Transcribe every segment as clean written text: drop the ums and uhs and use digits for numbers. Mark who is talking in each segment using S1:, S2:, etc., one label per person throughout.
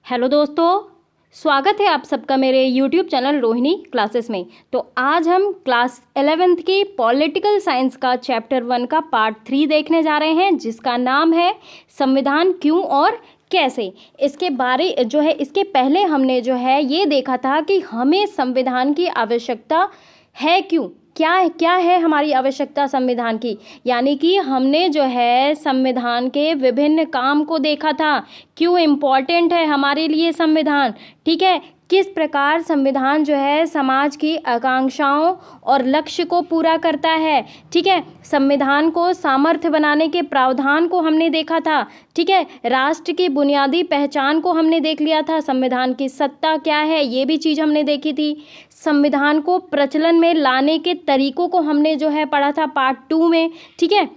S1: Hello दोस्तों, स्वागत है आप सबका मेरे यूट्यूब चैनल रोहिणी क्लासेस में। तो आज हम क्लास 11th की पॉलिटिकल साइंस का चैप्टर 1 का पार्ट 3 देखने जा रहे हैं, जिसका नाम है संविधान क्यों और कैसे। इसके बारे जो है इसके पहले हमने जो है ये देखा था कि हमें संविधान की आवश्यकता है क्यों, क्या है हमारी आवश्यकता संविधान की। यानी कि हमने जो है संविधान के विभिन्न काम को देखा था, क्यों इम्पोर्टेंट है हमारे लिए संविधान। ठीक है, किस प्रकार संविधान जो है समाज की आकांक्षाओं और लक्ष्य को पूरा करता है। ठीक है, संविधान को सामर्थ्य बनाने के प्रावधान को हमने देखा था। ठीक है, राष्ट्र की बुनियादी पहचान को हमने देख लिया था, संविधान की सत्ता क्या है ये भी चीज़ हमने देखी थी। संविधान को प्रचलन में लाने के तरीकों को हमने जो है पढ़ा था पार्ट 2 में। ठीक है,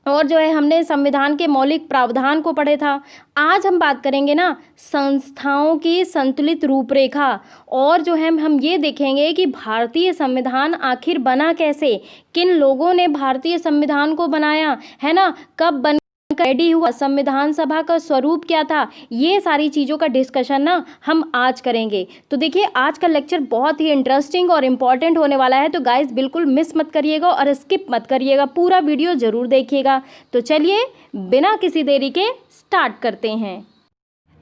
S1: और जो है हमने संविधान के मौलिक प्रावधान को पढ़े था। आज हम बात करेंगे ना संस्थाओं की संतुलित रूपरेखा, और जो है हम ये देखेंगे कि भारतीय संविधान आखिर बना कैसे, किन लोगों ने भारतीय संविधान को बनाया है ना, कब बन रेडी हुआ, संविधान सभा का स्वरूप क्या था। ये सारी चीज़ों का डिस्कशन ना हम आज करेंगे। तो देखिए, आज का लेक्चर बहुत ही इंटरेस्टिंग और इम्पॉर्टेंट होने वाला है, तो गाइस बिल्कुल मिस मत करिएगा और स्किप मत करिएगा, पूरा वीडियो ज़रूर देखिएगा। तो चलिए बिना किसी देरी के स्टार्ट करते हैं।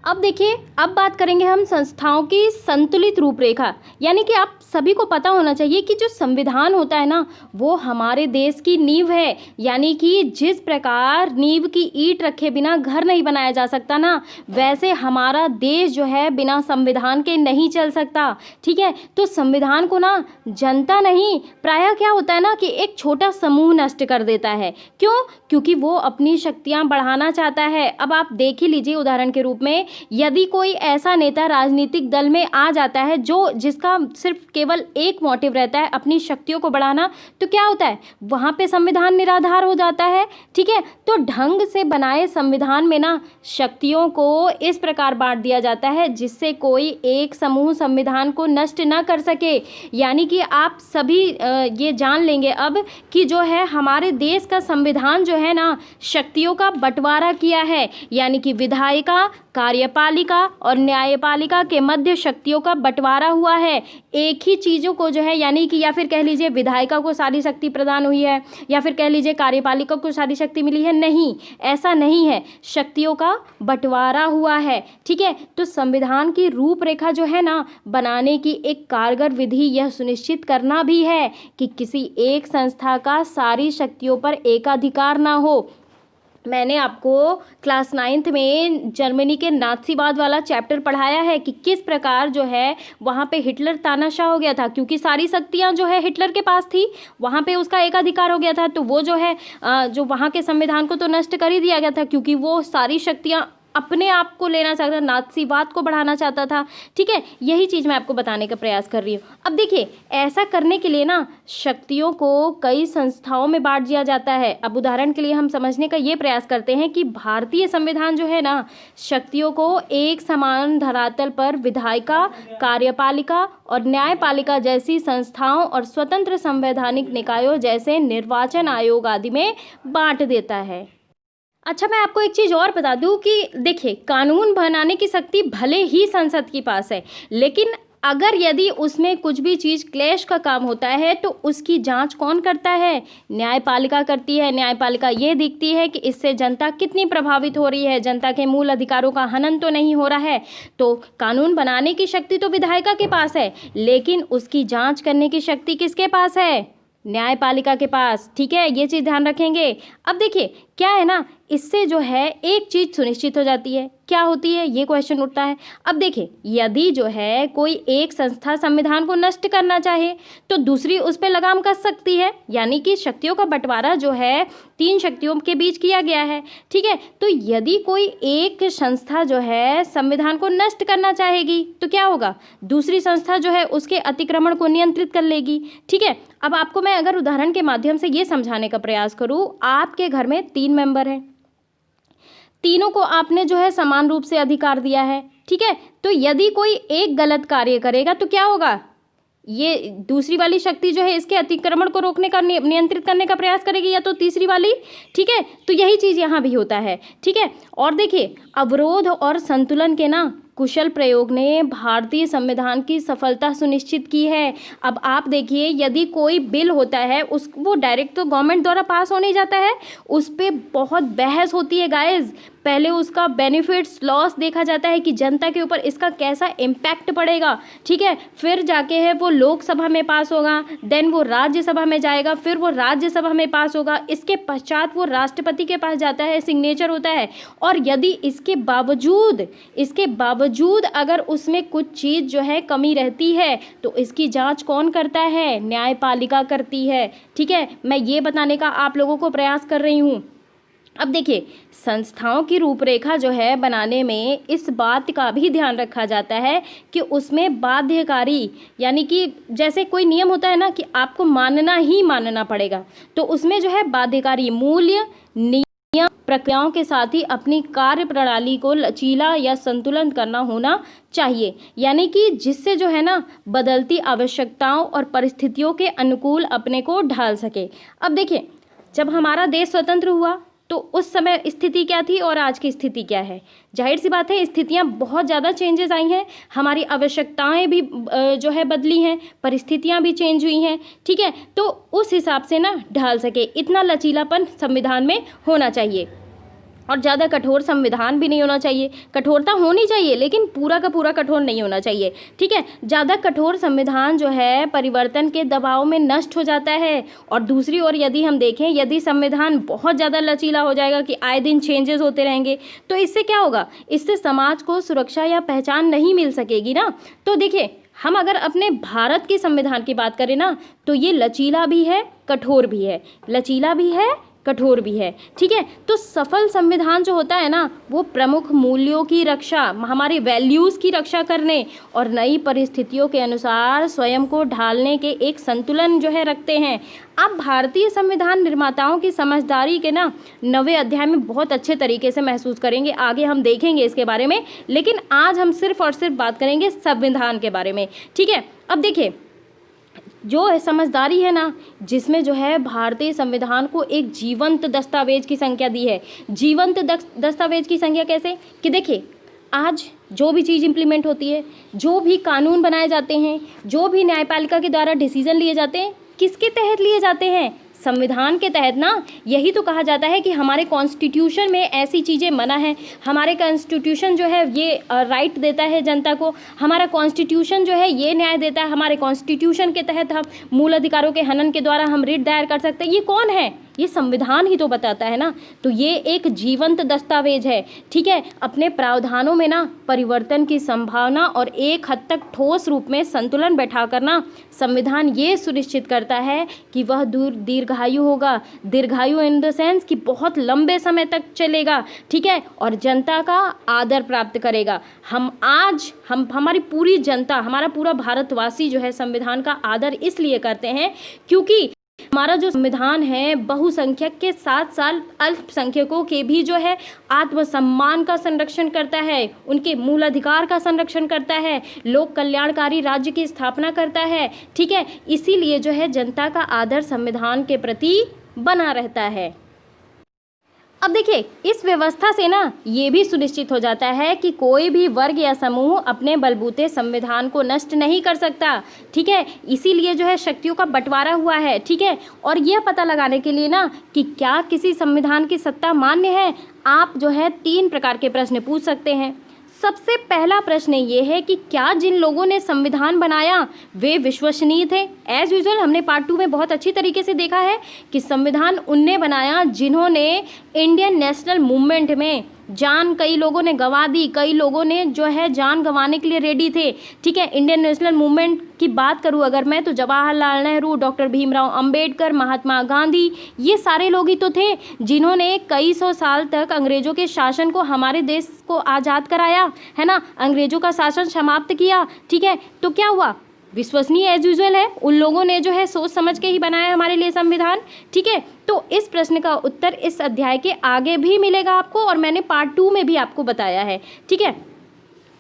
S1: अब देखिए, अब बात करेंगे हम संस्थाओं की संतुलित रूपरेखा। यानी कि आप सभी को पता होना चाहिए कि जो संविधान होता है ना, वो हमारे देश की नींव है। यानी कि जिस प्रकार नींव की ईंट रखे बिना घर नहीं बनाया जा सकता ना, वैसे हमारा देश जो है बिना संविधान के नहीं चल सकता। ठीक है, तो संविधान को ना जनता नहीं, प्रायः क्या होता है ना कि एक छोटा समूह नष्ट कर देता है। क्यों? क्योंकि वो अपनी शक्तियाँ बढ़ाना चाहता है। अब आप देख ही लीजिए, उदाहरण के रूप में यदि कोई ऐसा नेता राजनीतिक दल में आ जाता है जिसका सिर्फ केवल एक मोटिव रहता है अपनी शक्तियों को बढ़ाना, तो क्या होता है, वहाँ पे संविधान निराधार हो जाता है। ठीक है, तो ढंग से बनाए संविधान में ना शक्तियों को इस प्रकार बांट दिया जाता है जिससे कोई एक समूह संविधान को नष्ट ना कर सके। यानी कि आप सभी ये जान लेंगे अब कि जो है हमारे देश का संविधान जो है ना शक्तियों का बंटवारा किया है। यानी कि विधायिका, कार्यपालिका और न्यायपालिका के मध्य शक्तियों का बंटवारा हुआ है। एक ही चीज़ों को जो है, यानी कि या फिर कह लीजिए विधायिका को सारी शक्ति प्रदान हुई है, या फिर कह लीजिए कार्यपालिका को सारी शक्ति मिली है। नहीं, ऐसा नहीं है, शक्तियों का बंटवारा हुआ है। ठीक है, तो संविधान की रूपरेखा जो है ना बनाने की एक कारगर विधि यह सुनिश्चित करना भी है कि किसी एक संस्था का सारी शक्तियों पर एकाधिकार ना हो। मैंने आपको क्लास 9th में जर्मनी के नाज़ीवाद वाला चैप्टर पढ़ाया है कि किस प्रकार जो है वहाँ पे हिटलर तानाशाह हो गया था, क्योंकि सारी शक्तियाँ जो है हिटलर के पास थी, वहाँ पे उसका एकाधिकार हो गया था। तो वो जो है जो वहाँ के संविधान को तो नष्ट कर ही दिया गया था, क्योंकि वो सारी शक्तियाँ अपने आप को लेना चाहता था, नाज़ीवाद को बढ़ाना चाहता था। ठीक है, यही चीज़ मैं आपको बताने का प्रयास कर रही हूँ। अब देखिए, ऐसा करने के लिए ना शक्तियों को कई संस्थाओं में बांट दिया जाता है। अब उदाहरण के लिए हम समझने का ये प्रयास करते हैं कि भारतीय संविधान जो है ना शक्तियों को एक समान धरातल पर विधायिका, कार्यपालिका और न्यायपालिका जैसी संस्थाओं और स्वतंत्र संवैधानिक निकायों जैसे निर्वाचन आयोग आदि में बांट देता है। अच्छा, मैं आपको एक चीज़ और बता दूं कि देखिए, कानून बनाने की शक्ति भले ही संसद के पास है, लेकिन अगर यदि उसमें कुछ भी चीज़ क्लेश का काम होता है तो उसकी जांच कौन करता है? न्यायपालिका करती है। न्यायपालिका ये देखती है कि इससे जनता कितनी प्रभावित हो रही है, जनता के मूल अधिकारों का हनन तो नहीं हो रहा है। तो कानून बनाने की शक्ति तो विधायिका के पास है, लेकिन उसकी जाँच करने की शक्ति किसके पास है? न्यायपालिका के पास। ठीक है, ये चीज़ ध्यान रखेंगे। अब देखिए, क्या है ना, इससे जो है एक चीज़ सुनिश्चित हो जाती है। क्या होती है, ये क्वेश्चन उठता है। अब देखिए, यदि जो है कोई एक संस्था संविधान को नष्ट करना चाहे तो दूसरी उस पर लगाम कस सकती है। यानी कि शक्तियों का बंटवारा जो है 3 शक्तियों के बीच किया गया है। ठीक है, तो यदि कोई एक संस्था जो है संविधान को नष्ट करना चाहेगी तो क्या होगा, दूसरी संस्था जो है उसके अतिक्रमण को नियंत्रित कर लेगी। ठीक है, अब आपको मैं अगर उदाहरण के माध्यम से ये समझाने का प्रयास करूँ, आपके घर में 3 मेंबर हैं, तीनों को आपने जो है समान रूप से अधिकार दिया है। ठीक है, तो यदि कोई एक गलत कार्य करेगा तो क्या होगा, ये दूसरी वाली शक्ति जो है इसके अतिक्रमण को रोकने का नियंत्रित करने का प्रयास करेगी, या तो तीसरी वाली। ठीक है, तो यही चीज़ यहाँ भी होता है। ठीक है, और देखिए, अवरोध और संतुलन के ना कुशल प्रयोग ने भारतीय संविधान की सफलता सुनिश्चित की है। अब आप देखिए, यदि कोई बिल होता है वो डायरेक्ट तो गवर्नमेंट द्वारा पास हो नहीं जाता है, उस पर बहुत बहस होती है गाइज। पहले उसका बेनिफिट्स लॉस देखा जाता है कि जनता के ऊपर इसका कैसा इम्पैक्ट पड़ेगा, ठीक है। फिर जाके है वो लोकसभा में पास होगा, देन वो राज्यसभा में जाएगा, फिर वो राज्यसभा में पास होगा, इसके पश्चात वो राष्ट्रपति के पास जाता है, सिग्नेचर होता है। और यदि इसके बावजूद अगर उसमें कुछ चीज़ जो है कमी रहती है तो इसकी जांच कौन करता है? न्यायपालिका करती है, ठीक है। मैं ये बताने का आप लोगों को प्रयास कर रही हूँ। अब देखिए, संस्थाओं की रूपरेखा जो है बनाने में इस बात का भी ध्यान रखा जाता है कि उसमें बाध्यकारी, यानी कि जैसे कोई नियम होता है ना कि आपको मानना ही मानना पड़ेगा, तो उसमें जो है बाध्यकारी मूल्य, नियम, प्रक्रियाओं के साथ ही अपनी कार्य प्रणाली को लचीला या संतुलन करना होना चाहिए, यानी कि जिससे जो है ना बदलती आवश्यकताओं और परिस्थितियों के अनुकूल अपने को ढाल सके। अब देखिए, जब हमारा देश स्वतंत्र हुआ तो उस समय स्थिति क्या थी और आज की स्थिति क्या है? जाहिर सी बात है, स्थितियां बहुत ज़्यादा चेंजेस आई हैं, हमारी आवश्यकताएं भी जो है बदली हैं, परिस्थितियां भी चेंज हुई हैं, ठीक है। तो उस हिसाब से ना ढाल सके, इतना लचीलापन संविधान में होना चाहिए। और ज़्यादा कठोर संविधान भी नहीं होना चाहिए, कठोरता होनी चाहिए लेकिन पूरा का पूरा कठोर नहीं होना चाहिए, ठीक है। ज़्यादा कठोर संविधान जो है परिवर्तन के दबाव में नष्ट हो जाता है। और दूसरी ओर यदि हम देखें, यदि संविधान बहुत ज़्यादा लचीला हो जाएगा कि आए दिन चेंजेस होते रहेंगे, तो इससे क्या होगा? इससे समाज को सुरक्षा या पहचान नहीं मिल सकेगी ना। तो देखिए, हम अगर अपने भारत के संविधान की बात करें ना, तो ये लचीला भी है, कठोर भी है, लचीला भी है, कठोर भी है, ठीक है। तो सफल संविधान जो होता है ना, वो प्रमुख मूल्यों की रक्षा, हमारे वैल्यूज़ की रक्षा करने और नई परिस्थितियों के अनुसार स्वयं को ढालने के एक संतुलन जो है रखते हैं। आप भारतीय संविधान निर्माताओं की समझदारी के ना 9वें अध्याय में बहुत अच्छे तरीके से महसूस करेंगे, आगे हम देखेंगे इसके बारे में, लेकिन आज हम सिर्फ और सिर्फ बात करेंगे संविधान के बारे में, ठीक है। अब देखिए, जो समझदारी है ना, जिसमें जो है भारतीय संविधान को एक जीवंत दस्तावेज की संख्या दी है। जीवंत दस्तावेज की संख्या कैसे? कि देखिए, आज जो भी चीज़ इम्प्लीमेंट होती है, जो भी कानून बनाए जाते हैं, जो भी न्यायपालिका के द्वारा डिसीजन लिए जाते हैं, किसके तहत लिए जाते हैं? संविधान के तहत ना। यही तो कहा जाता है कि हमारे कॉन्स्टिट्यूशन में ऐसी चीज़ें मना है, हमारे कॉन्स्टिट्यूशन जो है ये राइट देता है जनता को, हमारा कॉन्स्टिट्यूशन जो है ये न्याय देता है, हमारे कॉन्स्टिट्यूशन के तहत हम मूल अधिकारों के हनन के द्वारा हम रिट दायर कर सकते हैं। ये कौन है? ये संविधान ही तो बताता है ना। तो ये एक जीवंत दस्तावेज है, ठीक है। अपने प्रावधानों में ना परिवर्तन की संभावना और एक हद तक ठोस रूप में संतुलन बैठा कर ना संविधान ये सुनिश्चित करता है कि वह दीर्घायु होगा। दीर्घायु इन द सेंस कि बहुत लंबे समय तक चलेगा, ठीक है, और जनता का आदर प्राप्त करेगा। हम हमारी पूरी जनता, हमारा पूरा भारतवासी जो है संविधान का आदर इसलिए करते हैं क्योंकि हमारा जो संविधान है बहुसंख्यक के साथ साथ अल्पसंख्यकों के भी जो है आत्मसम्मान का संरक्षण करता है, उनके मूल अधिकार का संरक्षण करता है, लोक कल्याणकारी राज्य की स्थापना करता है, ठीक है। इसीलिए जो है जनता का आदर संविधान के प्रति बना रहता है। अब देखिए, इस व्यवस्था से ना ये भी सुनिश्चित हो जाता है कि कोई भी वर्ग या समूह अपने बलबूते संविधान को नष्ट नहीं कर सकता, ठीक है। इसीलिए जो है शक्तियों का बंटवारा हुआ है, ठीक है। और यह पता लगाने के लिए ना कि क्या किसी संविधान की सत्ता मान्य है, आप जो है 3 प्रकार के प्रश्न पूछ सकते हैं। सबसे पहला प्रश्न ये है कि क्या जिन लोगों ने संविधान बनाया वे विश्वसनीय थे? एज यूजुअल हमने पार्ट 2 में बहुत अच्छी तरीके से देखा है कि संविधान उनने बनाया जिन्होंने इंडियन नेशनल मूवमेंट में जान, कई लोगों ने गंवा दी, कई लोगों ने जो है जान गंवाने के लिए रेडी थे, ठीक है। इंडियन नेशनल मूवमेंट की बात करूं अगर मैं, तो जवाहरलाल नेहरू, डॉक्टर भीमराव अंबेडकर, महात्मा गांधी, ये सारे लोग ही तो थे जिन्होंने कई सौ साल तक अंग्रेजों के शासन को, हमारे देश को आज़ाद कराया, है ना, अंग्रेजों का शासन समाप्त किया, ठीक है। तो क्या हुआ? विश्वसनीय एज यूजुअल है, उन लोगों ने जो है सोच समझ के ही बनाया हमारे लिए संविधान, ठीक है। तो इस प्रश्न का उत्तर इस अध्याय के आगे भी मिलेगा आपको, और मैंने पार्ट 2 में भी आपको बताया है, ठीक है।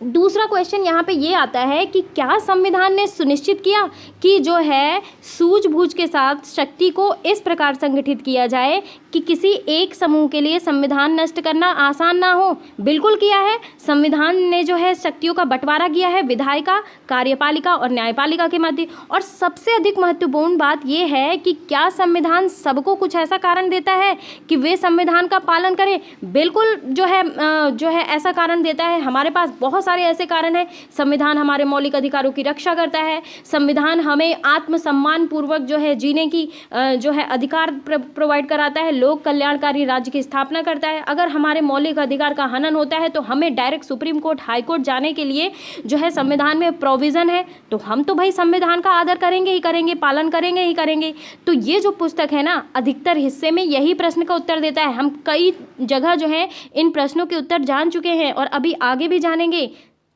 S1: दूसरा क्वेश्चन यहाँ पे ये आता है कि क्या संविधान ने सुनिश्चित किया कि जो है सूझबूझ के साथ शक्ति को इस प्रकार संगठित किया जाए कि किसी एक समूह के लिए संविधान नष्ट करना आसान ना हो? बिल्कुल किया है। संविधान ने जो है शक्तियों का बंटवारा किया है विधायिका, कार्यपालिका और न्यायपालिका के मध्य। और सबसे अधिक महत्वपूर्ण बात यह है कि क्या संविधान सबको कुछ ऐसा कारण देता है कि वे संविधान का पालन करें? बिल्कुल जो है ऐसा कारण देता है। हमारे पास बहुत सारे ऐसे कारण हैं। संविधान हमारे मौलिक अधिकारों की रक्षा करता है। संविधान हमें आत्मसम्मान पूर्वक जो है जीने की जो है अधिकार प्रोवाइड कराता है। लोक कल्याणकारी राज्य की स्थापना करता है। अगर हमारे मौलिक अधिकार का हनन होता है तो हमें direct supreme court, high court जाने के लिए जो है संविधान में प्रोविजन है। तो हम तो भाई संविधान का आदर करेंगे ही करेंगे, पालन करेंगे ही करेंगे। तो ये जो पुस्तक है ना, अधिकतर हिस्से में यही प्रश्न का उत्तर देता है। हम कई जगह जो है इन प्रश्नों के उत्तर जान चुके हैं और अभी आगे भी जानेंगे।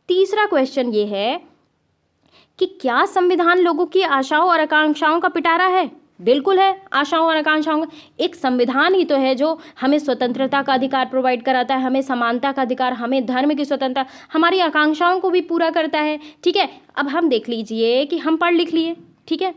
S1: तीसरा क्वेश्चन ये है कि क्या संविधान लोगों की आशाओं और आकांक्षाओं का पिटारा है? बिल्कुल है। आशाओं और आकांक्षाओं का एक संविधान ही तो है जो हमें स्वतंत्रता का अधिकार प्रोवाइड कराता है, हमें समानता का अधिकार, हमें धर्म की स्वतंत्रता, हमारी आकांक्षाओं को भी पूरा करता है। ठीक है, अब हम देख लीजिए कि हम पढ़ लिख लिए। ठीक है,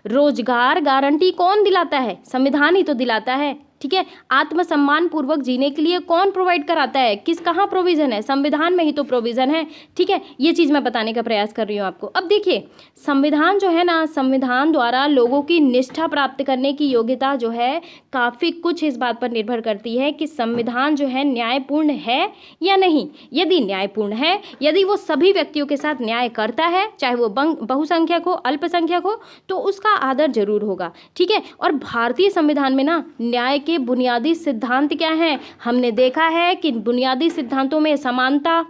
S1: रोजगार गारंटी कौन दिलाता है? संविधान ही तो दिलाता है। ठीक है, आत्मसम्मान पूर्वक जीने के लिए कौन प्रोवाइड कराता है? कहाँ प्रोविज़न है? संविधान में ही तो प्रोविज़न है। ठीक है, ये चीज़ मैं बताने का प्रयास कर रही हूँ आपको। अब देखिए, संविधान जो है ना, संविधान द्वारा लोगों की निष्ठा प्राप्त करने की योग्यता जो है काफ़ी कुछ इस बात पर निर्भर करती है कि संविधान जो है न्यायपूर्ण है या नहीं। यदि न्यायपूर्ण है, यदि वो सभी व्यक्तियों के साथ न्याय करता है, चाहे वो बहुसंख्यक हो, अल्पसंख्यक हो, तो उसका आदर जरूर होगा। ठीक है, और भारतीय संविधान में ना न्याय के बुनियादी सिद्धांत क्या हैं? हमने देखा है कि बुनियादी सिद्धांतों में समानता,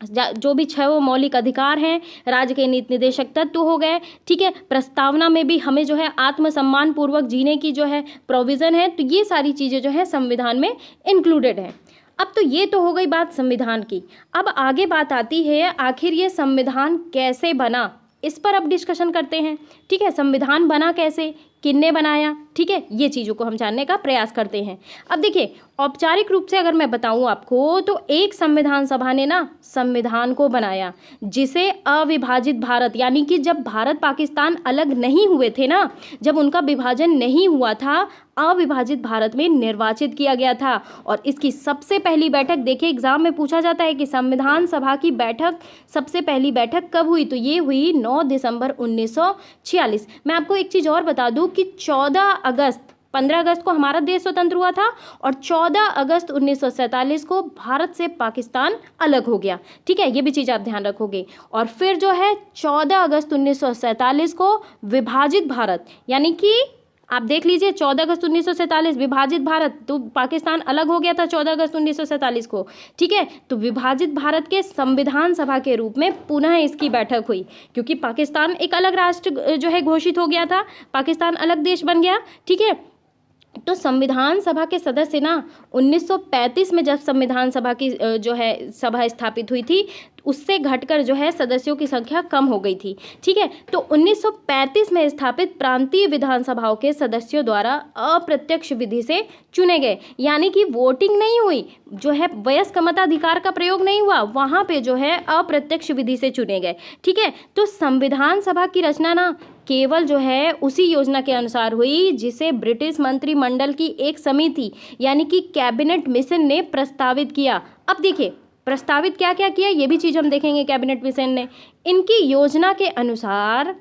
S1: जो भी 6 मौलिक अधिकार हैं, राज्य के नीति निर्देशक तत्व हो गए। ठीक है, प्रस्तावना में भी हमें जो है आत्मसम्मान पूर्वक जीने की जो है प्रोविज़न है। तो ये सारी चीज़ें जो है संविधान में इंक्लूडेड हैं। अब तो ये तो हो गई बात संविधान की। अब आगे बात आती है आखिर ये संविधान कैसे बना, इस पर अब डिस्कशन करते हैं। ठीक है, संविधान बना कैसे, किसने बनाया? ठीक है, ये चीज़ों को हम जानने का प्रयास करते हैं। अब देखिए, औपचारिक रूप से अगर मैं बताऊं आपको तो एक संविधान सभा ने ना संविधान को बनाया, जिसे अविभाजित भारत, यानी कि जब भारत पाकिस्तान अलग नहीं हुए थे ना, जब उनका विभाजन नहीं हुआ था, अविभाजित भारत में निर्वाचित किया गया था। और इसकी सबसे पहली बैठक, देखिए एग्जाम में पूछा जाता है कि संविधान सभा की बैठक, सबसे पहली बैठक कब हुई? तो ये हुई 9 दिसंबर 1946। मैं आपको एक चीज़ और बता दूं कि 15 अगस्त को हमारा देश स्वतंत्र हुआ था और 14 अगस्त 1947 को भारत से पाकिस्तान अलग हो गया। ठीक है, ये भी चीज़ आप ध्यान रखोगे। और फिर जो है 14 अगस्त 1947 को विभाजित भारत, यानी कि आप देख लीजिए 14 अगस्त 1947 विभाजित भारत, तो पाकिस्तान अलग हो गया था 14 अगस्त 1947 को। ठीक है, तो विभाजित भारत के संविधान सभा के रूप में पुनः इसकी बैठक हुई, क्योंकि पाकिस्तान एक अलग राष्ट्र जो है घोषित हो गया था, पाकिस्तान अलग देश बन गया। ठीक है, तो संविधान सभा के सदस्य ना 1935 में जब संविधान सभा की जो है सभा स्थापित हुई थी, उससे घटकर जो है सदस्यों की संख्या कम हो गई थी। ठीक है, तो 1935 में स्थापित प्रांतीय विधानसभाओं के सदस्यों द्वारा अप्रत्यक्ष विधि से चुने गए, यानी कि वोटिंग नहीं हुई, जो है वयस्क मताधिकार का प्रयोग नहीं हुआ, वहाँ पे जो है अप्रत्यक्ष विधि से चुने गए। ठीक है, तो संविधान सभा की रचना ना केवल जो है उसी योजना के अनुसार हुई जिसे ब्रिटिश मंत्रिमंडल की एक समिति, यानी कि कैबिनेट मिशन ने प्रस्तावित किया। अब देखिए, प्रस्तावित क्या क्या किया ये भी चीज़ हम देखेंगे कैबिनेट मिशन ने। इनकी योजना के अनुसार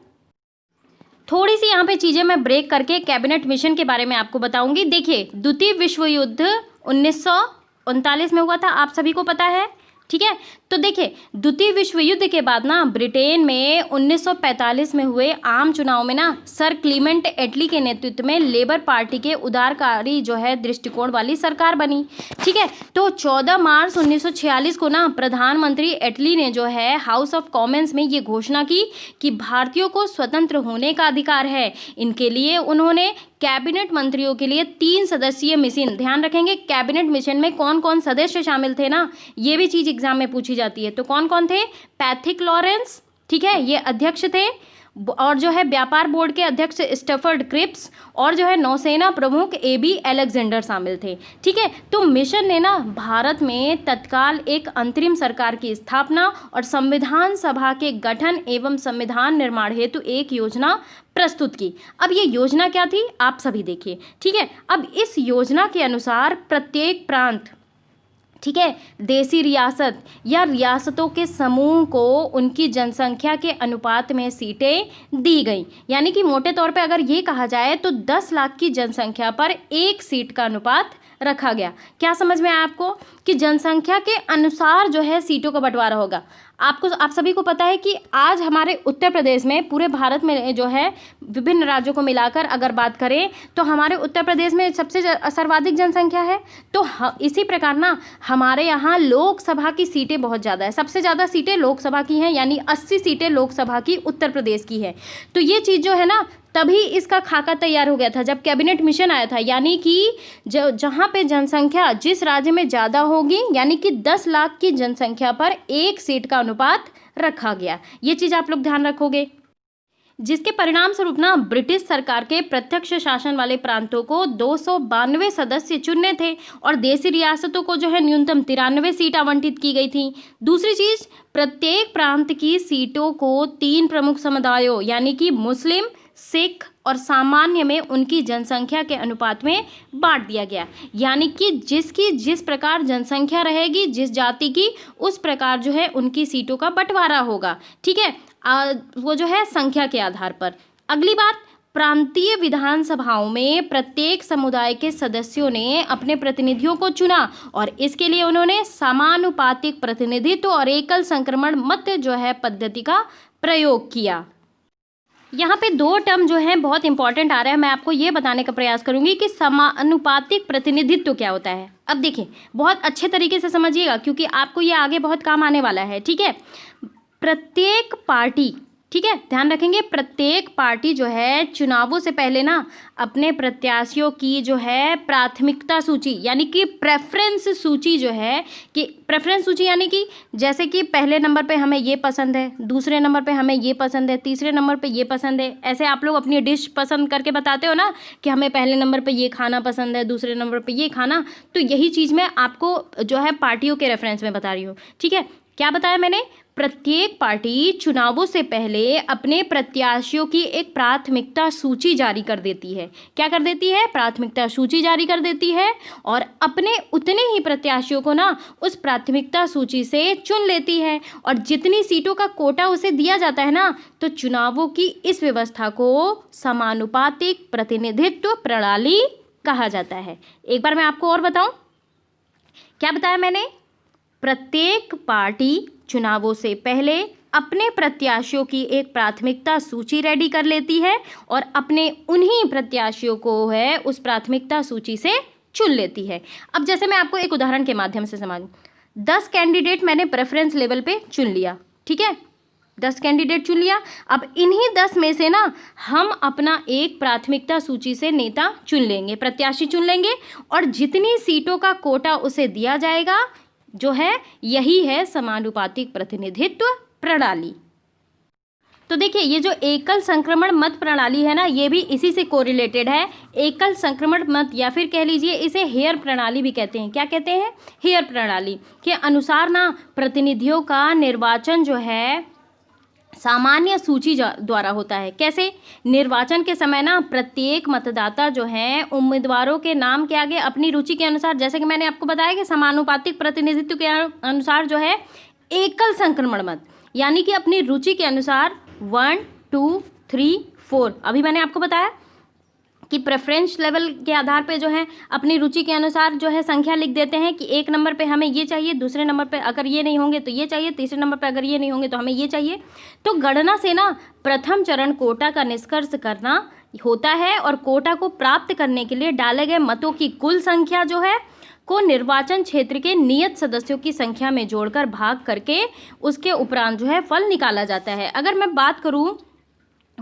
S1: थोड़ी सी यहाँ पे चीज़ें मैं ब्रेक करके कैबिनेट मिशन के बारे में आपको बताऊंगी। देखिए, द्वितीय विश्व युद्ध 1939 में हुआ था, आप सभी को पता है। ठीक है, तो देखिए, द्वितीय विश्व युद्ध के बाद ना ब्रिटेन में 1945 में हुए आम चुनाव में ना सर क्लीमेंट एटली के नेतृत्व में लेबर पार्टी के उदारकारी जो है दृष्टिकोण वाली सरकार बनी। ठीक है, तो 14 मार्च 1946 को ना प्रधानमंत्री एटली ने जो है हाउस ऑफ कॉमन्स में ये घोषणा की कि भारतीयों को स्वतंत्र होने का अधिकार है। इनके लिए उन्होंने कैबिनेट मंत्रियों के लिए 3 सदस्यीय मिशन, ध्यान रखेंगे कैबिनेट मिशन में कौन कौन सदस्य शामिल थे ना, ये भी चीज़ एग्जाम में पूछी जाती है। तो कौन कौन थे? पैथिक लॉरेंस, ठीक है, ये अध्यक्ष थे। और जो है व्यापार बोर्ड के अध्यक्ष स्टफर्ड क्रिप्स और जो है नौसेना प्रमुख एबी अलेक्जेंडर शामिल थे। ठीक है, तो मिशन ने ना भारत में तत्काल एक अंतरिम सरकार की स्थापना और संविधान सभा के गठन एवं संविधान निर्माण हेतु एक योजना प्रस्तुत की। अब ये योजना क्या थी आप सभी देखिए। ठीक है, अब इस योजना के अनुसार प्रत्येक प्रांत, ठीक है, देशी रियासत या रियासतों के समूह को उनकी जनसंख्या के अनुपात में सीटें दी गई। यानी कि मोटे तौर पे अगर ये कहा जाए तो 10 लाख की जनसंख्या पर एक सीट का अनुपात रखा गया। क्या समझ में आया आपको कि जनसंख्या के अनुसार जो है सीटों का बंटवारा होगा। आप सभी को पता है कि आज हमारे उत्तर प्रदेश में, पूरे भारत में जो है विभिन्न राज्यों को मिलाकर अगर बात करें तो हमारे उत्तर प्रदेश में सबसे सर्वाधिक जनसंख्या है। तो इसी प्रकार ना हमारे यहाँ लोकसभा की सीटें बहुत ज़्यादा है, सबसे ज़्यादा सीटें लोकसभा की हैं, यानी 80 सीटें लोकसभा की उत्तर प्रदेश की है। तो ये चीज़ जो है ना, तभी इसका खाका तैयार हो गया था जब कैबिनेट मिशन आया था। यानी कि जहाँ पे जनसंख्या जिस राज्य में ज़्यादा होगी, यानी कि 10 लाख की जनसंख्या पर एक सीट का अनुपात रखा गया। ये चीज़ आप लोग ध्यान रखोगे, जिसके परिणाम स्वरूप ना ब्रिटिश सरकार के प्रत्यक्ष शासन वाले प्रांतों को 292 सदस्य चुनने थे और देशी रियासतों को जो है न्यूनतम 93 सीट आवंटित की गई थी। दूसरी चीज़, प्रत्येक प्रांत की सीटों को 3 प्रमुख समुदायों यानी कि मुस्लिम, सिख और सामान्य में उनकी जनसंख्या के अनुपात में बांट दिया गया। यानी कि जिसकी जिस प्रकार जनसंख्या रहेगी, जिस जाति की, उस प्रकार जो है उनकी सीटों का बंटवारा होगा। ठीक है, वो जो है संख्या के आधार पर। अगली बात, प्रांतीय विधानसभाओं में प्रत्येक समुदाय के सदस्यों ने अपने प्रतिनिधियों को चुना और इसके लिए उन्होंने समानुपातिक प्रतिनिधित्व और एकल संक्रमण मत जो है पद्धति का प्रयोग किया। यहाँ पे 2 टर्म जो है बहुत इंपॉर्टेंट आ रहा है, मैं आपको ये बताने का प्रयास करूँगी कि समानुपातिक प्रतिनिधित्व क्या होता है। अब देखिए, बहुत अच्छे तरीके से समझिएगा क्योंकि आपको ये आगे बहुत काम आने वाला है। ठीक है, प्रत्येक पार्टी, ठीक है, ध्यान रखेंगे, प्रत्येक पार्टी जो है चुनावों से पहले ना अपने प्रत्याशियों की जो है प्राथमिकता सूची यानी कि प्रेफरेंस सूची जो है, कि प्रेफरेंस सूची यानी कि जैसे कि पहले नंबर पे हमें ये पसंद है, दूसरे नंबर पे हमें ये पसंद है, तीसरे नंबर पे ये पसंद है। ऐसे आप लोग अपनी डिश पसंद करके बताते हो ना कि हमें पहले नंबर पे ये खाना पसंद है, दूसरे नंबर पे ये खाना। तो यही चीज़ मैं आपको जो है पार्टियों के रेफरेंस में बता रही हूँ। ठीक है, क्या बताया मैंने, प्रत्येक पार्टी चुनावों से पहले अपने प्रत्याशियों की एक प्राथमिकता सूची जारी कर देती है। क्या कर देती है, प्राथमिकता सूची जारी कर देती है और अपने उतने ही प्रत्याशियों को ना उस प्राथमिकता सूची से चुन लेती है और जितनी सीटों का कोटा उसे दिया जाता है ना, तो चुनावों की इस व्यवस्था को समानुपातिक प्रतिनिधित्व प्रणाली कहा जाता है। एक बार मैं आपको और बताऊं, क्या बताया मैंने, प्रत्येक पार्टी चुनावों से पहले अपने प्रत्याशियों की एक प्राथमिकता सूची रेडी कर लेती है और अपने उन्हीं प्रत्याशियों को है उस प्राथमिकता सूची से चुन लेती है। अब जैसे मैं आपको एक उदाहरण के माध्यम से समझूं, 10 कैंडिडेट मैंने प्रेफरेंस लेवल पे चुन लिया। ठीक है, 10 कैंडिडेट चुन लिया। अब इन्हीं 10 में से ना हम अपना एक प्राथमिकता सूची से नेता चुन लेंगे, प्रत्याशी चुन लेंगे और जितनी सीटों का कोटा उसे दिया जाएगा जो है, यही है समानुपातिक प्रतिनिधित्व प्रणाली। तो देखिए, ये जो एकल संक्रमण मत प्रणाली है ना, ये भी इसी से कोरिलेटेड है। एकल संक्रमण मत या फिर कह लीजिए इसे हेयर प्रणाली भी कहते हैं। क्या कहते हैं, हेयर प्रणाली के अनुसार ना प्रतिनिधियों का निर्वाचन जो है सामान्य सूची द्वारा होता है। कैसे, निर्वाचन के समय ना प्रत्येक मतदाता जो है उम्मीदवारों के नाम के आगे अपनी रुचि के अनुसार, जैसे कि मैंने आपको बताया कि समानुपातिक प्रतिनिधित्व के अनुसार जो है एकल संक्रमण मत यानी कि अपनी रुचि के अनुसार 1, 2, 3, 4, अभी मैंने आपको बताया कि प्रेफरेंस लेवल के आधार पे जो है अपनी रुचि के अनुसार जो है संख्या लिख देते हैं कि एक नंबर पे हमें ये चाहिए, दूसरे नंबर पे अगर ये नहीं होंगे तो ये चाहिए, तीसरे नंबर पे अगर ये नहीं होंगे तो हमें ये चाहिए। तो गणना से ना प्रथम चरण कोटा का निष्कर्ष करना होता है और कोटा को प्राप्त करने के लिए डाले गए मतों की कुल संख्या जो है को निर्वाचन क्षेत्र के नियत सदस्यों की संख्या में जोड़कर भाग करके उसके उपरांत जो है फल निकाला जाता है। अगर मैं बात करूँ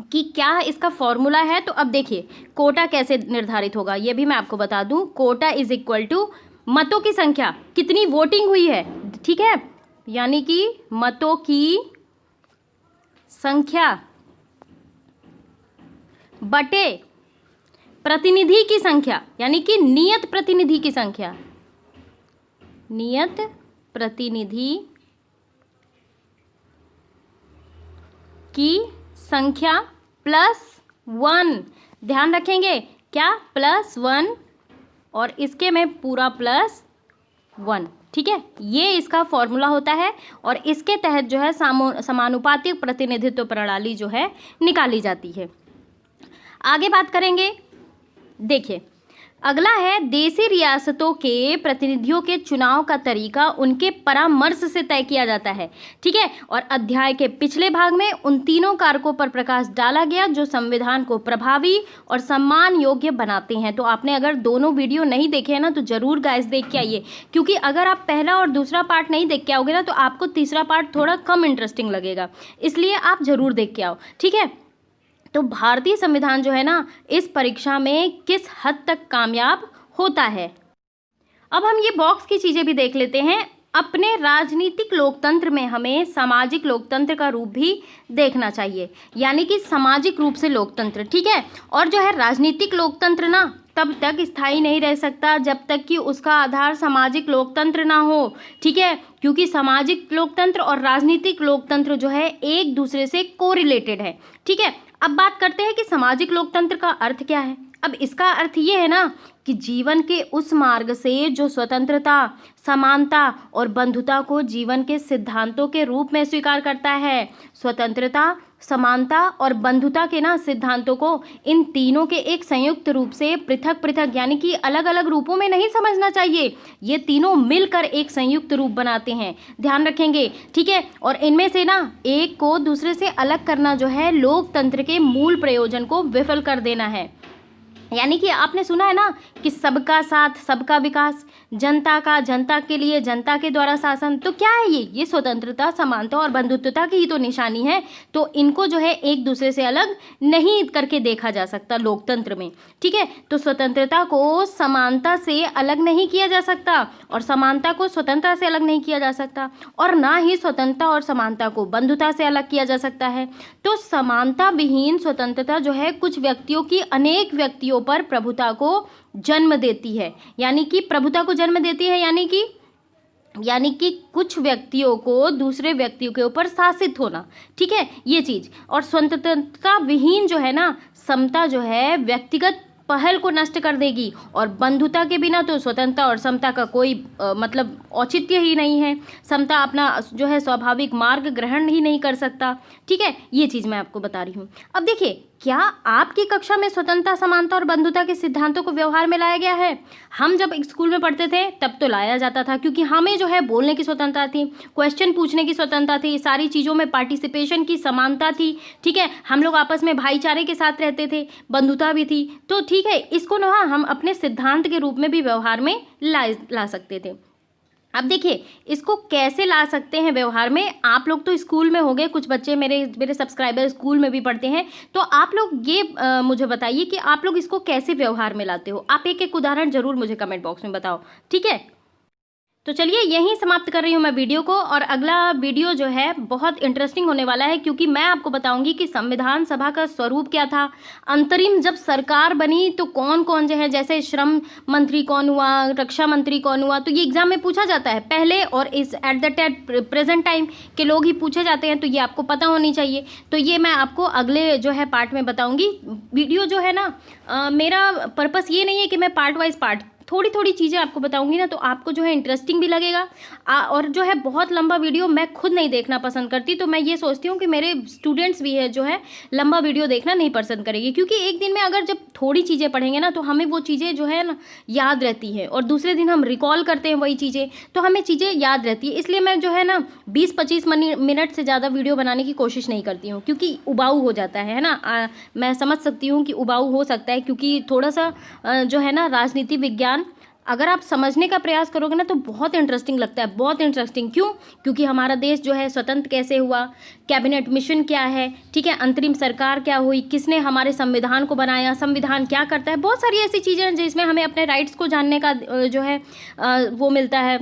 S1: कि क्या इसका फॉर्मूला है, तो अब देखिए कोटा कैसे निर्धारित होगा ये भी मैं आपको बता दूं। कोटा इज इक्वल टू मतों की संख्या, कितनी वोटिंग हुई है, ठीक है, यानी कि मतों की संख्या बटे प्रतिनिधि की संख्या, यानी कि नियत प्रतिनिधि की संख्या, नियत प्रतिनिधि की संख्या +1। ध्यान रखेंगे क्या, +1 और इसके में पूरा +1। ठीक है, ये इसका फॉर्मूला होता है और इसके तहत जो है समानुपातिक प्रतिनिधित्व प्रणाली जो है निकाली जाती है। आगे बात करेंगे, देखिए अगला है देशी रियासतों के प्रतिनिधियों के चुनाव का तरीका उनके परामर्श से तय किया जाता है। ठीक है, और अध्याय के पिछले भाग में उन तीनों कारकों पर प्रकाश डाला गया जो संविधान को प्रभावी और सम्मान योग्य बनाते हैं। तो आपने अगर दोनों वीडियो नहीं देखे हैं ना तो जरूर गाइस देख के आइए, क्योंकि अगर आप पहला और दूसरा पार्ट नहीं देख के आओगे ना तो आपको तीसरा पार्ट थोड़ा कम इंटरेस्टिंग लगेगा, इसलिए आप जरूर देख के आओ। ठीक है, तो भारतीय संविधान जो है ना इस परीक्षा में किस हद तक कामयाब होता है। अब हम ये बॉक्स की चीज़ें भी देख लेते हैं। अपने राजनीतिक लोकतंत्र में हमें सामाजिक लोकतंत्र का रूप भी देखना चाहिए, यानी कि सामाजिक रूप से लोकतंत्र। ठीक है, और जो है राजनीतिक लोकतंत्र ना तब तक स्थायी नहीं रह सकता जब तक कि उसका आधार सामाजिक लोकतंत्र ना हो। ठीक है, क्योंकि सामाजिक लोकतंत्र और राजनीतिक लोकतंत्र जो है एक दूसरे से कोरिलेटेड है। ठीक है, अब बात करते हैं कि सामाजिक लोकतंत्र का अर्थ क्या है। अब इसका अर्थ ये है ना कि जीवन के उस मार्ग से जो स्वतंत्रता, समानता और बंधुता को जीवन के सिद्धांतों के रूप में स्वीकार करता है। स्वतंत्रता, समानता और बंधुता के ना सिद्धांतों को इन तीनों के एक संयुक्त रूप से पृथक पृथक यानी कि अलग अलग रूपों में नहीं समझना चाहिए। ये तीनों मिलकर एक संयुक्त रूप बनाते हैं, ध्यान रखेंगे। ठीक है, और इनमें से ना एक को दूसरे से अलग करना जो है लोकतंत्र के मूल प्रयोजन को विफल कर देना है। यानी कि आपने सुना है ना कि सबका साथ सबका विकास, जनता का जनता के लिए जनता के द्वारा शासन। तो क्या है ये स्वतंत्रता, समानता और बंधुत्वता की ही तो निशानी है। तो इनको जो है एक दूसरे से अलग नहीं करके देखा जा सकता लोकतंत्र में। ठीक है, तो स्वतंत्रता को समानता से अलग नहीं किया जा सकता और समानता को स्वतंत्रता से अलग नहीं किया जा सकता, और ना ही स्वतंत्रता और समानता को बंधुता से अलग किया जा सकता है। तो समानता विहीन स्वतंत्रता जो है कुछ व्यक्तियों की अनेक व्यक्तियों पर प्रभुता को जन्म देती है, यानी कि प्रभुता को जन्म देती है, यानी कि कुछ व्यक्तियों को दूसरे व्यक्तियों के ऊपर शासित होना। ठीक है, ये चीज। और स्वतंत्रता विहीन जो है ना समता जो है व्यक्तिगत पहल को नष्ट कर देगी, और बंधुता के बिना तो स्वतंत्रता और समता का कोई मतलब औचित्य ही नहीं है। समता अपना जो है स्वाभाविक मार्ग ग्रहण ही नहीं कर सकता। ठीक है, ये चीज़ मैं आपको बता रही हूँ। अब देखिए, क्या आपकी कक्षा में स्वतंत्रता, समानता और बंधुता के सिद्धांतों को व्यवहार में लाया गया है? हम जब स्कूल में पढ़ते थे तब तो लाया जाता था, क्योंकि हमें जो है बोलने की स्वतंत्रता थी, क्वेश्चन पूछने की स्वतंत्रता थी, सारी चीज़ों में पार्टिसिपेशन की समानता थी। ठीक है, हम लोग आपस में भाईचारे के साथ रहते थे, बंधुता भी थी। तो ठीक है, इसको ना हम अपने सिद्धांत के रूप में भी व्यवहार में ला सकते थे। अब देखिए, इसको कैसे ला सकते हैं व्यवहार में। आप लोग तो स्कूल में होंगे, कुछ बच्चे मेरे सब्सक्राइबर स्कूल में भी पढ़ते हैं, तो आप लोग ये मुझे बताइए कि आप लोग इसको कैसे व्यवहार में लाते हो। आप एक एक उदाहरण जरूर मुझे कमेंट बॉक्स में बताओ। ठीक है, तो चलिए यहीं समाप्त कर रही हूँ मैं वीडियो को, और अगला वीडियो जो है बहुत इंटरेस्टिंग होने वाला है, क्योंकि मैं आपको बताऊंगी कि संविधान सभा का स्वरूप क्या था, अंतरिम जब सरकार बनी तो कौन कौन जो है, जैसे श्रम मंत्री कौन हुआ, रक्षा मंत्री कौन हुआ, तो ये एग्जाम में पूछा जाता है पहले, और इस एट द प्रेजेंट टाइम के लोग ही पूछे जाते हैं, तो ये आपको पता होनी चाहिए। तो ये मैं आपको अगले जो है पार्ट में बताऊँगी। वीडियो जो है ना मेरा पर्पस ये नहीं है कि मैं पार्ट वाइज थोड़ी थोड़ी चीज़ें आपको बताऊंगी ना, तो आपको जो है इंटरेस्टिंग भी लगेगा। और जो है बहुत लंबा वीडियो मैं खुद नहीं देखना पसंद करती, तो मैं ये सोचती हूँ कि मेरे स्टूडेंट्स भी है जो है लंबा वीडियो देखना नहीं पसंद करेंगे, क्योंकि एक दिन में अगर जब थोड़ी चीज़ें पढ़ेंगे ना तो हमें वो चीज़ें जो है ना याद रहती है, और दूसरे दिन हम रिकॉल करते हैं वही चीज़ें, तो हमें चीज़ें याद रहती है। इसलिए मैं जो है ना 20-25 मिनट से ज़्यादा वीडियो बनाने की कोशिश नहीं करती हूँ, क्योंकि उबाऊ हो जाता है ना। मैं समझ सकती हूँ कि उबाऊ हो सकता है, क्योंकि थोड़ा सा जो है ना राजनीति विज्ञान अगर आप समझने का प्रयास करोगे ना तो बहुत इंटरेस्टिंग लगता है, बहुत इंटरेस्टिंग। क्यों? क्योंकि हमारा देश जो है स्वतंत्र कैसे हुआ, कैबिनेट मिशन क्या है, ठीक है, अंतरिम सरकार क्या हुई, किसने हमारे संविधान को बनाया, संविधान क्या करता है, बहुत सारी ऐसी चीज़ें हैं जिसमें हमें अपने राइट्स को जानने का जो है वो मिलता है।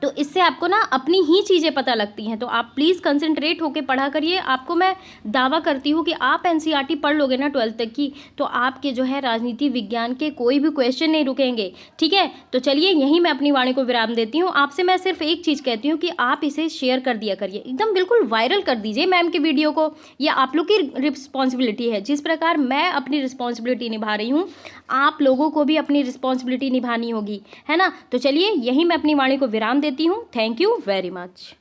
S1: तो इससे आपको ना अपनी ही चीज़ें पता लगती हैं। तो आप प्लीज़ कंसंट्रेट होकर पढ़ा करिए। आपको मैं दावा करती हूँ कि आप एनसीईआरटी पढ़ लोगे ना 12th तक की, तो आपके जो है राजनीति विज्ञान के कोई भी क्वेश्चन नहीं रुकेंगे। ठीक है, तो चलिए यहीं मैं अपनी वाणी को विराम देती हूँ। आपसे मैं सिर्फ एक चीज़ कहती हूँ कि आप इसे शेयर कर दिया करिए, एकदम बिल्कुल वायरल कर दीजिए मैम के वीडियो को। ये आप लोग की रिस्पॉन्सिबिलिटी है। जिस प्रकार मैं अपनी रिस्पॉन्सिबिलिटी निभा रही हूँ, आप लोगों को भी अपनी रिस्पॉन्सिबिलिटी निभानी होगी, है ना। तो चलिए यहीं मैं अपनी वाणी को विराम देती हूँ। Thank you very much.